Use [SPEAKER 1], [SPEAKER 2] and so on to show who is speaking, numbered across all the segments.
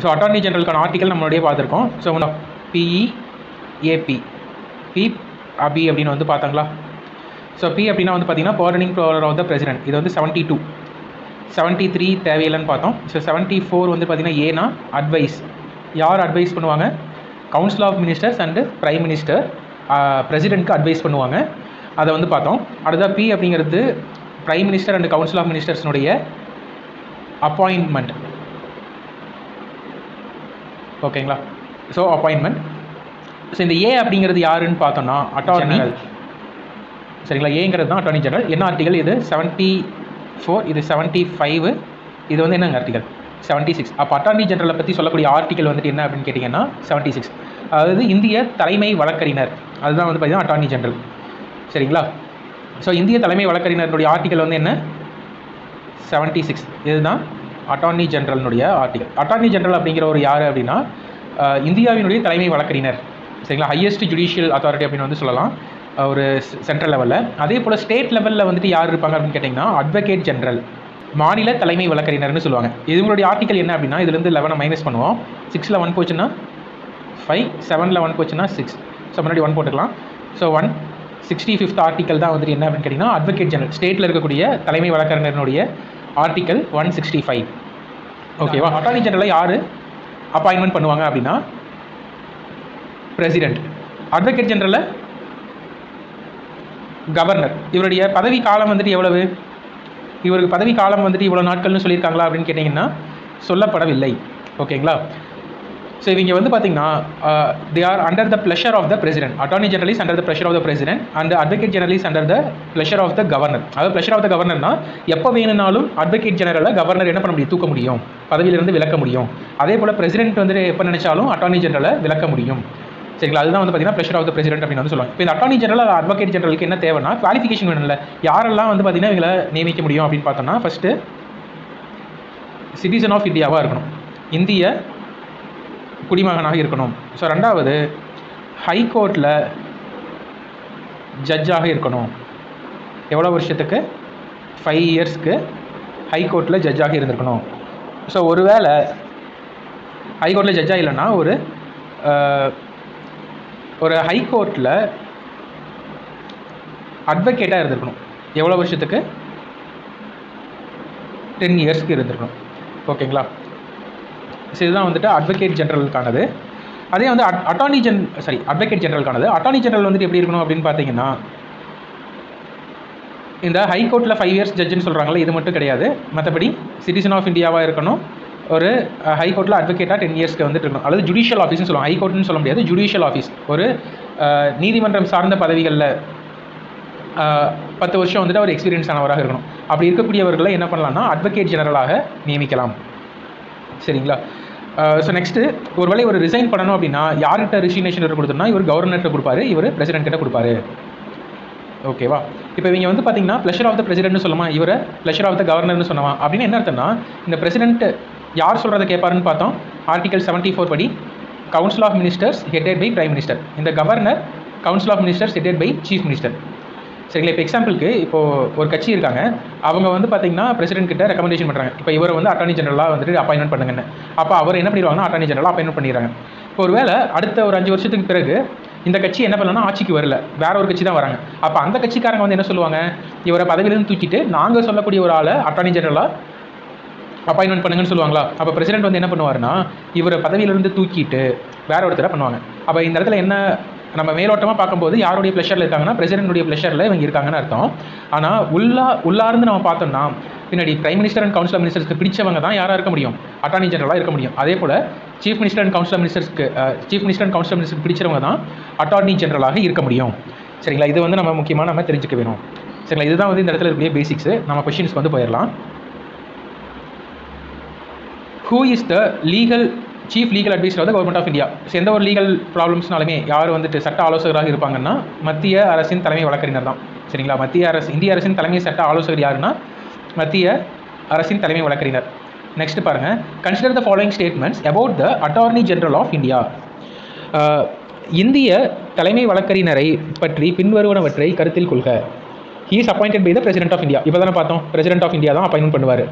[SPEAKER 1] So attorney ஜெனரலுக்கான article நம்மளுடைய பார்த்துருக்கோம். So பிஇஏபி B அபி அப்படின்னு வந்து பார்த்தாங்களா. ஸோ பி அப்படின்னா வந்து பார்த்தீங்கன்னா pardoning power of the president. இது வந்து 72. 73 தேவையில்லைன்னு பார்த்தோம். ஸோ 74 வந்து பார்த்தீங்கன்னா ஏன்னா அட்வைஸ். யார் அட்வைஸ் பண்ணுவாங்க? Council of ministers and prime minister பிரசிடென்ட்க்கு அட்வைஸ் பண்ணுவாங்க. அதை வந்து பார்த்தோம். அடுத்தது பி அப்படிங்கிறது prime minister and council of மினிஸ்டர்ஸ்னுடைய அப்பாயின்மெண்ட். ஓகேங்களா? So appointment. ஸோ இந்த ஏ அப்படிங்கிறது யாருன்னு பார்த்தோம்னா அட்டார்னி. சரிங்களா? ஏங்கிறது தான் அட்டார்னி ஜெனரல். என்ன ஆர்டிகல் இது? 74, இது 75, இது வந்து என்னங்க ஆர்டிகல் 76. அப்போ அட்டார்னி ஜெனரலை பற்றி சொல்லக்கூடிய ஆர்டிகல் வந்துட்டு என்ன அப்படின்னு கேட்டிங்கன்னா 76. அதாவது இந்திய தலைமை வழக்கறிஞர், அதுதான் வந்து பார்த்தீங்கன்னா அட்டார்னி ஜெனரல். சரிங்களா? ஸோ இந்திய தலைமை வழக்கறிஞருடைய ஆர்டிகல் வந்து என்ன? 76. இதுதான் அட்டார்னி ஜெனரலினுடைய ஆர்டிகல். அட்டார்னி ஜெனரல் அப்படிங்கிற ஒரு யார் அப்படின்னா இந்தியாவினுடைய தலைமை வழக்கறிஞர். சரிங்களா? ஹையஸ்ட் ஜுடிஷியல் அத்தாரிட்டி அப்படின்னு வந்து சொல்லலாம் ஒரு சென்ட்ரல் லெவலில். அதே போல் ஸ்டேட் லெவலில் வந்துட்டு யார் இருப்பாங்க அப்படின்னு கேட்டிங்கன்னா அட்வொகேட் ஜெனரல், மாநில தலைமை வழக்கறிஞர்னு சொல்லுவாங்க. இதுங்களுடைய ஆர்டிகல் என்ன அப்படின்னா இதுலேருந்து 11 மைனஸ் பண்ணுவோம். 6ல் 1 போச்சுன்னா 5, 7ல் 1 போச்சுன்னா 6. ஸோ முன்னாடி 1 போட்டுக்கலாம். ஸோ 165th ஆர்டிக்கல் தான் வந்துட்டு என்ன அப்படின்னு கேட்டிங்கன்னா அட்வொகேட் ஜெனரல், ஸ்டேட்டில் இருக்கக்கூடிய தலைமை வழக்கறிஞருடைய ஆர்டிக்கல் 165. ஓகேவா? அட்டார்னி ஜெனரலை யார் அப்பாயின்மெண்ட் பண்ணுவாங்க அப்படின்னா பிரசிடென்ட். Advocate ஜெனரலில் governor. இவருடைய பதவி காலம் வந்துட்டு எவ்வளவு? இவருக்கு பதவி காலம் வந்துட்டு இவ்வளோ நாட்கள்னு சொல்லியிருக்காங்களா அப்படின்னு கேட்டிங்கன்னா சொல்லப்படவில்லை. ஓகேங்களா? ஸோ இவங்க வந்து பார்த்தீங்கன்னா they are under the pleasure of the president. Attorney general is under the pleasure of the president and advocate general is under the pleasure of the governor. அதாவது ப்ளஷர் ஆஃப் த கவர்னர்னா எப்போ வேணும்னாலும் advocate ஜெனரலை governor என்ன பண்ண முடியும்? தூக்க முடியும், பதவியிலிருந்து விலக்க முடியும். அதே போல் பிரசிடென்ட் வந்துட்டு எப்போ நினைச்சாலும் அட்டார்னி ஜெனரலை விலக்க முடியும். சரிங்களா? அதுதான் வந்து பார்த்தீங்கன்னா ப்ளஷர் ஆஃப் த பிரசிடென்ட் அப்படின்னு வந்து சொல்லுவாங்க. இப்போ இந்த அட்டார்னி ஜெனரல் அட்வொகேட் ஜெனரலுக்கு என்ன தேவைன்னா குவாலிஃபிகேஷன் வேணும்ல. யாரெல்லாம் வந்து பார்த்தீங்கன்னா இவங்களை நியமிக்க முடியும் அப்படின்னு பார்த்தோம்னா ஃபஸ்ட்டு சிட்டிசன் ஆஃப் இந்தியாவாக இருக்கணும், இந்திய குடிமகனாக இருக்கணும். ஸோ ரெண்டாவது ஹைகோர்ட்டில் ஜட்ஜாக இருக்கணும். எவ்வளோ வருஷத்துக்கு? 5 இயர்ஸ்க்கு ஹைகோர்ட்டில் ஜட்ஜாக இருந்திருக்கணும். ஸோ ஒருவேளை ஹைகோர்ட்டில் ஜட்ஜாக இல்லைன்னா ஒரு ஹைகோர்ட்டில் அட்வொகேட்டாக இருந்திருக்கணும். எவ்வளோ வருஷத்துக்கு? 10 இயர்ஸ்க்கு இருந்திருக்கணும். ஓகேங்களா? ஸோ இதுதான் வந்துட்டு அட்வொகேட் ஜெனரலுக்கானது. அதே வந்து அட்வொகேட் ஜெனரலுக்கானது. அட்டார்னி ஜெனரல் வந்துட்டு எப்படி இருக்கணும் அப்படின்னு பார்த்தீங்கன்னா இந்த ஹைகோர்ட்டில் 5 இயர்ஸ் ஜட்ஜுன்னு சொல்கிறாங்களே இது மட்டும் கிடையாது. மற்றபடி சிட்டிசன் ஆஃப் இந்தியாவாக இருக்கணும். ஒரு ஹைகோர்ட்டில் அட்வொகேட்டாக 10 இயர்ஸ்க்கு வந்துட்டு இருக்கணும். அல்லது ஜுடிஷியல் ஆஃபீஸ்னு சொல்லுவாங்க. ஹைகோர்ட்னு சொல்ல முடியாது, ஜுடிஷியல் ஆஃபீஸ். ஒரு நீதிமன்றம் சார்ந்த பதவிகளில் 10 வருஷம் வந்துட்டு அவர் எக்ஸ்பீரியன்ஸ் ஆனவராக இருக்கணும். அப்படி இருக்கக்கூடியவர்களை என்ன பண்ணலாம்னா அட்வொகேட் ஜெனரலாக நியமிக்கலாம். சரிங்களா? ஸோ நெக்ஸ்ட்டு ஒருவேளை இவர் ரிசைன் பண்ணணும் அப்படின்னா யார்கிட்ட ரிசிக்னேஷன் லெட்டர் கொடுத்தோம்னா இவர் கவர்னர்கிட்ட கொடுப்பாரு, இவர் பிரசிடென்ட் கிட்ட கொடுப்பாரு. ஓகேவா? இப்போ இவங்க வந்து பார்த்தீங்கன்னா ப்ளஷர் ஆஃப் த பிரசிடென்ட்னு சொல்லுமா, இவரை ப்ளஷர் ஆஃப் த கவர்னர்னு சொன்னவா அப்படின்னு என்ன அர்த்தம்னா இந்த பிரசிடென்ட் யார் சொல்கிறத கேட்பாருன்னு பார்த்தோம். ஆர்டிகல் 74 படி council of ministers headed by prime minister. இந்த governor council of ministers headed by chief minister. சரிங்களா? இப்போ எக்ஸாம்பிளுக்கு இப்போது ஒரு கட்சி இருக்காங்க, அவங்க வந்து பார்த்தீங்கன்னா பிரசிடென்ட் கிட்ட ரெக்கமெண்டேஷன் பண்ணுறாங்க. இப்போ இவரை வந்து அட்டார்னி ஜெனரலாக வந்துட்டு அப்பாயின்மெண்ட் பண்ணுங்கன்னு. அப்போ அவர் என்ன பண்ணிடுவாங்கன்னா அட்டார்னி ஜெனரலாக அப்பாயின்மெண்ட் பண்ணிடுறாங்க. இப்போ ஒரு வேளை அடுத்த ஒரு 5 வருஷத்துக்கு பிறகு இந்த கட்சி என்ன பண்ணலன்னா ஆட்சிக்கு வரல, வேற ஒரு கட்சி தான் வராங்க. அப்போ அந்த கட்சிக்காரங்க வந்து என்ன சொல்லுவாங்க? இவரை பதவியிலிருந்து தூக்கிட்டு நாங்கள் சொல்லக்கூடிய ஒரு ஆளை அட்டார்னி ஜெனரலாக அப்பாயின்மெண்ட் பண்ணுங்கன்னு சொல்லுவாங்களா? அப்போ பிரசிடென்ட் வந்து என்ன பண்ணுவாருன்னா இவரை பதவியிலிருந்து தூக்கிட்டு வேற ஒருத்தரை பண்ணுவாங்க. அப்போ இந்த இடத்துல என்ன நம்ம மேலோட்டமாக பார்க்கும்போது யாருடைய ப்ளஷரில் இருக்காங்கன்னா பிரசிடென்ட்டுடைய ப்ளஷரில் இவங்க இருக்காங்கன்னு அர்த்தம். ஆனால் உள்ளார்ந்து நம்ம பார்த்தோம்னா பின்னாடி prime minister and council of மினிஸ்டர்ஸ்க்கு பிடிச்சவங்க தான் யாராக இருக்க முடியும்? அட்டார்னி ஜெனரலாக இருக்க முடியும். அதே போல் chief minister and council of மினிஸ்டர்ஸ்க்கு பிடிச்சவங்க தான் அட்டார்னி ஜெனரலாக இருக்க முடியும். சரிங்களா? இது வந்து நம்ம முக்கியமாக நம்ம தெரிஞ்சுக்க வேணும். சரிங்களா? இதுதான் வந்து இந்த இடத்துல இருக்கக்கூடிய பேசிக்ஸு. நம்ம கொஷின்ஸ்க்கு வந்து போயிடலாம். Who is the chief legal adviser of the government of India? எந்த ஒரு லீகல் ப்ராப்ளம்ஸ்னாலுமே யார் வந்துட்டு சட்ட ஆலோசகராக இருப்பாங்கன்னா மத்திய அரசின் தலைமை வழக்கறிஞர் தான். சரிங்களா? இந்திய அரசின் தலைமை சட்ட ஆலோசகர் யாருன்னா மத்திய அரசின் தலைமை வழக்கறிஞர். நெக்ஸ்ட் பாருங்கள், consider the following statements about the attorney general of India. இந்திய தலைமை வழக்கறிஞரை பற்றி பின்வருவனவற்றை கருத்தில் கொள்க. He is appointed by the president of India. இப்போ தானே பார்த்தோம், பிரசிடென்ட் ஆஃப் இந்தியா தான் அப்பாயின்மெண்ட் பண்ணுவார்.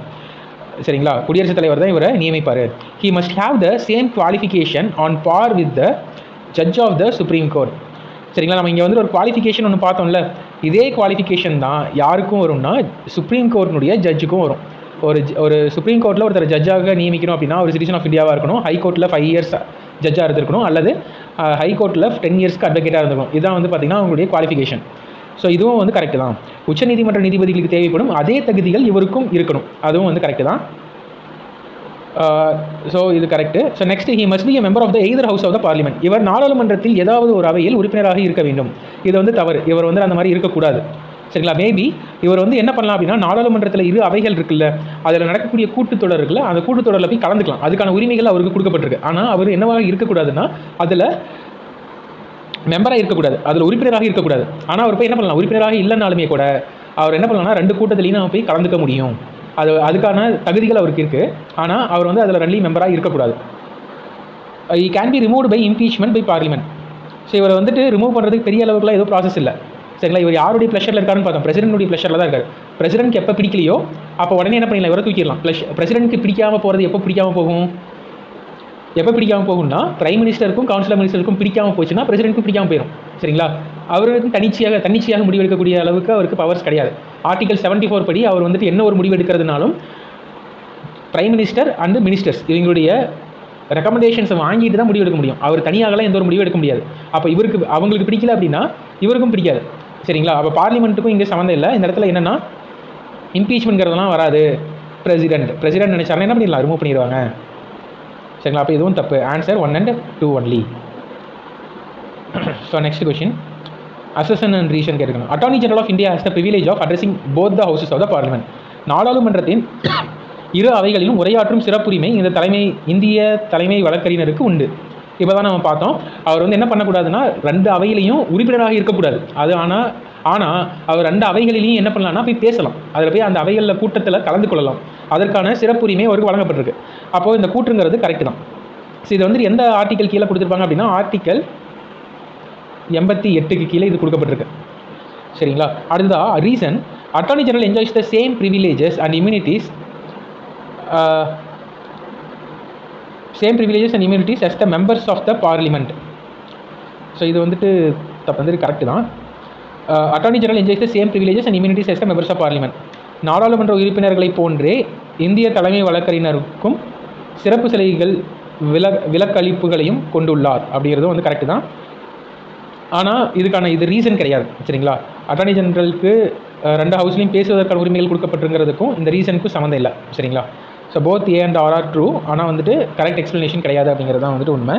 [SPEAKER 1] சரிங்களா, குடியரசுத் தலைவர் தான் இவரை நியமிப்பார். He must have the same qualification on par with the judge of the supreme court. சரிங்களா, நம்ம இங்கே வந்து ஒரு குவாலிஃபிகேஷன் ஒன்று பார்த்தோம்ல, இதே குவாலிஃபிகேஷன் தான் யாருக்கும் வரும்னா சுப்ரீம் கோர்ட்டினுடைய ஜட்ஜுக்கும் வரும். ஒரு சுப்ரீம் கோர்ட்டில் ஒருத்தர் ஜட்ஜாக நியமிக்கணும் அப்படின்னா ஒரு சிட்டிசன் ஆஃப் இந்தியாவாக இருக்கணும், ஹை கோர்ட்டில் 5 இயர்ஸ் ஜட்ஜாக இருந்திருக்கணும், அல்லது ஹை கோர்ட்டில் 10 இயர்ஸ்க்கு அட்வொகேட்டாக இருந்திருக்கணும். இதுதான் வந்து பார்த்திங்கன்னா அவங்களுடைய குவாலிஃபிகேஷன். ஸோ இதுவும் வந்து கரெக்டு தான். உச்சநீதிமன்ற நீதிபதிகளுக்கு தேவைப்படும் அதே தகுதிகள் இவருக்கும் இருக்கணும், அதுவும் வந்து கரெக்டு தான். ஸோ இது correct. So next, he must be a member of the either house of the parliament. இவர் நாடாளுமன்றத்தில் ஏதாவது ஒரு அவையில் உறுப்பினராக இருக்க வேண்டும். இது வந்து தவறு, இவர் வந்து அந்த மாதிரி இருக்கக்கூடாது. சரிங்களா, மேபி இவர் வந்து என்ன பண்ணலாம் அப்படின்னா, நாடாளுமன்றத்தில் 2 அவைகள் இருக்குல்ல, அதில் நடக்கக்கூடிய கூட்டத்தொடர் இருக்குல்ல, அந்த கூட்டத்தொடரில் போய் கலந்துக்கலாம், அதுக்கான உரிமைகள் அவருக்கு கொடுக்கப்பட்டிருக்கு. ஆனால் அவர் என்னவாக இருக்கக்கூடாதுன்னா அதில் மெம்பராக இருக்கக்கூடாது, அதில் உறுப்பினராக இருக்கக்கூடாது. ஆனால் அவர் போய் என்ன பண்ணலாம், உறுப்பினராக இல்லைனாலுமே கூட அவர் என்ன பண்ணலாம்னா 2 கூட்டத்திலையும் நம்ம போய் கலந்துக்க முடியும். அதுக்கான தகுதிகள் அவருக்கு இருக்குது. ஆனால் அவர் வந்து அதில் 2 மெம்பராக இருக்கக்கூடாது. He can be removed by impeachment by parliament. So இவரை வந்துட்டு ரிமூவ் பண்ணுறதுக்கு பெரிய அளவுக்குலாம் ஏதோ ப்ராசஸ் இல்லை. சரிங்களா, இவர் யாருடைய ப்ளஷரில் இருக்காருன்னு பார்த்தோம், பிரசிடென்ட்டுடைய ப்ளஷரில் தான் இருக்கார். பிரசிடென்ட்க்கு எப்போ பிடிக்கலையோ அப்போ உடனே என்ன பண்ணிடலாம், இவரை தூக்கிடலாம். பிரசிடென்ட்க்கு பிடிக்காமல் போகிறது எப்போ பிடிக்காமல் போகும், எப்போ பிடிக்காமல் போகும்னா பிரைம் மினிஸ்டருக்கும் கவுன்சிலர் மினிஸ்டருக்கும் பிடிக்காமல் போச்சுன்னா பிரசிடென்ட்க்கும் பிடிக்காமல் போயிடும். சரிங்களா, அவருக்கு தன்னிச்சையாக முடிவு எடுக்கக்கூடிய அளவுக்கு அவருக்கு பவர்ஸ் கிடையாது. ஆர்டிகல் 74 படி அவர் வந்துட்டு என்ன ஒரு முடிவு எடுக்கிறதுனாலும் பிரைம் மினிஸ்டர் அண்ட் மினிஸ்டர்ஸ் இவங்களுடைய ரெக்கமெண்டேஷன்ஸை வாங்கிட்டு தான் முடிவு எடுக்க முடியும். அவர் தனியாகலாம் எந்த ஒரு முடிவு எடுக்க முடியாது. அப்போ அவங்களுக்கு பிடிக்கல அப்படின்னா இவருக்கும் பிடிக்காது. சரிங்களா, அப்போ பார்லிமெண்ட்டுக்கும் இங்கே சம்மந்தம் இல்லை. இந்த இடத்துல என்னென்னா இம்பீச்மெண்ட்ங்கிறதெல்லாம் வராது. பிரசிடென்ட் நினைச்சாருன்னா என்ன பண்ணிடலாம், ரிமூவ் பண்ணிடுவாங்க. சரிங்களா, அப்போ இதுவும் தப்பு. Answer 1 and 2 only. So next question, assertion and reason கேட்கணும். Attorney general of India has the privilege of addressing both the houses of the parliament. நாடாளுமன்றத்தின் 2 அவைகளிலும் உரையாற்றும் சிறப்புரிமை இந்திய தலைமை வழக்கறிஞருக்கு உண்டு. இப்போ தான் நம்ம பார்த்தோம், அவர் வந்து என்ன பண்ணக்கூடாதுன்னா 2 அவையிலையும் உறுப்பினராக இருக்கக்கூடாது. அது ஆனால் அவர் 2 அவைகளிலையும் என்ன பண்ணலாம்னா போய் பேசலாம், அதில் போய் அந்த அவைகளில் கூட்டத்தில் கலந்து கொள்ளலாம். அதற்கான சிறப்புரிமை அவருக்கு வழங்கப்பட்டிருக்கு. அப்போது இந்த கூற்றுங்கிறது கரெக்டு தான். ஸோ இது வந்து எந்த ஆர்டிக்கல் கீழே கொடுத்துருப்பாங்க அப்படின்னா ஆர்டிக்கல் 88க்கு கீழே இது கொடுக்கப்பட்டிருக்கு. சரிங்களா, அடுத்ததாக reason, attorney general enjoys the same privileges and immunities as the members of the parliament. So இது வந்துட்டு கரெக்டு தான். Attorney general enjoys the same privileges and immunities as the members of parliament. நாடாளுமன்ற உறுப்பினர்களை போன்றே இந்திய தலைமை வழக்கறிஞருக்கும் சிறப்பு சலுகைகள் விலக்களிப்புகளையும் கொண்டுள்ளார் அப்படிங்கிறது வந்து கரெக்டு தான். ஆனால் இதுக்கான ரீசன் கிடையாது. சரிங்களா, அட்டார்னி ஜெனரலுக்கு 2 ஹவுஸ்லையும் பேசுவதற்கான உரிமைகள் கொடுக்கப்பட்டுங்கிறதுக்கும் இந்த ரீசனுக்கும் சம்மந்தம் இல்லை. சரிங்களா, so both A and R are true. ஆனால் வந்துட்டு கரெக்ட் எக்ஸ்ப்ளனேஷன் கிடையாது அப்படிங்கிறது தான் வந்துட்டு உண்மை.